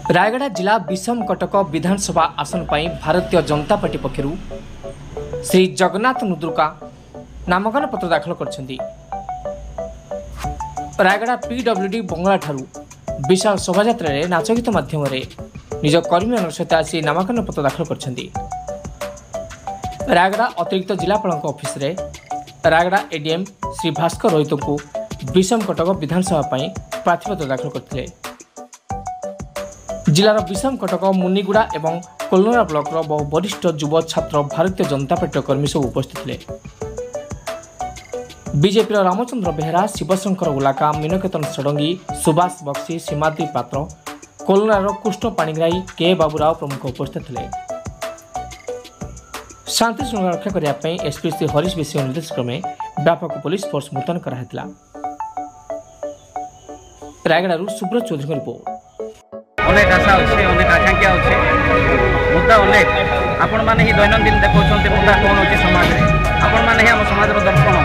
रायगढ़ जिला विषमकटक विधानसभा आसन पर भारतीय जनता पार्टी पक्षर श्री जगन्नाथ नुद्रुका नामांकन पत्र दाखल कर रायगढ़ पीडब्ल्यूडी बंगला ठारू विशाल शोभायात्रा नाचगीत माध्यम निज कर्मी सहित आसी नामांकन पत्र दाखल कर रायगढ़ अतिरिक्त जिलापाल ऑफिस रे रायगढ़ एडीएम श्री भास्कर रोहित को विषमकटक विधानसभा प्रार्थीपत्र दाखल करते। जिलार विषमकटक मुनिगुड़ा और कोलनरा ब्लॉक बहु वरिष्ठ युव छात्र भारतीय जनता पार्टी कर्मी सब उपस्थित थे। बीजेपी रामचंद्र बेहरा, शिवशंकर उलाका, मीनकेतन षडंगी, सुभाष बक्सी, सीमाद्री पात्र, कोलनरार कृष्ण पाणिग्राही, के बाबूराव प्रमुख उपस्थित थे। शांति श्रृंखला रक्षा करने एसपी श्री हरीश विषय निर्देश क्रमे व्यापक पुलिस फोर्स मुतयन कराइला। रायगढ़ सुब्रत चौधरी रिपोर्ट। अनेक आशा अच्छे अनेक आकांक्षा अच्छे मुद्दा अनेक आपण मैंने ही दैनंदिन देखा मुद्दा कौन अच्छे समाज में आपण मैंने आम समाज दर्पण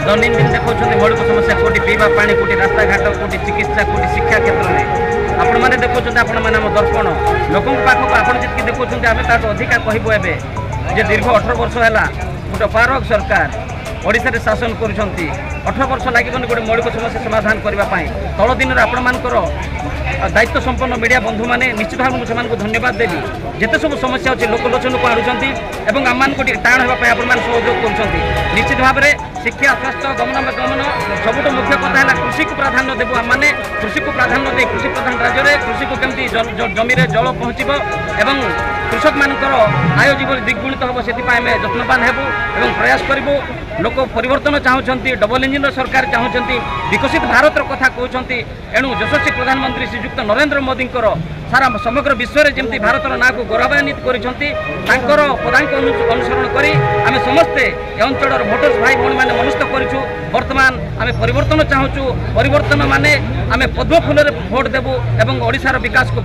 दैनंदिन देखा मौलिक समस्या कोटी पीवा पानी कोटी रास्ता घाट कोटी चिकित्सा कोटी शिक्षा क्षेत्र में आपण मैंने देखा आपण मैंने आम दर्पण लोक पाखक आप जी देखुं आम ताठ अधिका कहबू एवं जे दीर्घ 18 वर्ष है गोटे पारक सरकार ओडिशा रे शासन कर 18 वर्ष लगे गोटे मौलिक समस्या समाधान करने तल दिन आपर दायित्व संपन्न मीडिया बंधु मैंने निश्चित भाव मुझे धन्यवाद देवी जिते सब समस्या अच्छे लोकलोचन को आणुंट और आम को टाण होगापी आप सहयोग कर निश्चित भाव में शिक्षा स्वास्थ्य गमनागमन सबुठ मुख्य कथा है कृषि को प्राधान्य देवु आम मैंने कृषि को प्राधान्य दे कृषि प्रधान राज्य में कृषि को केमती जमी जल पहुँचब और कृषक मानकर आय जीवन द्विगुणित हम से जत्नवान हेबू और प्रयास करूँ लोक परिवर्तन चाहते डबल इंजिन सरकार चाहते विकसित भारत कथा कहते एणु यशस्वी प्रधानमंत्री श्रीजुक्त नरेंद्र मोदी सारा समग्र विश्व में जमी भारत ना को गौरवान्वित कर पदांक अनुसरण कर आम समस्ते अंचल भोटर्स भाई भौणी मैंने मनस्थ करूँ बर्तमान आम परिवर्तन चाहूँ परिवर्तन माने आम पद्म फूल भोट देवु और ओडिशार विकास को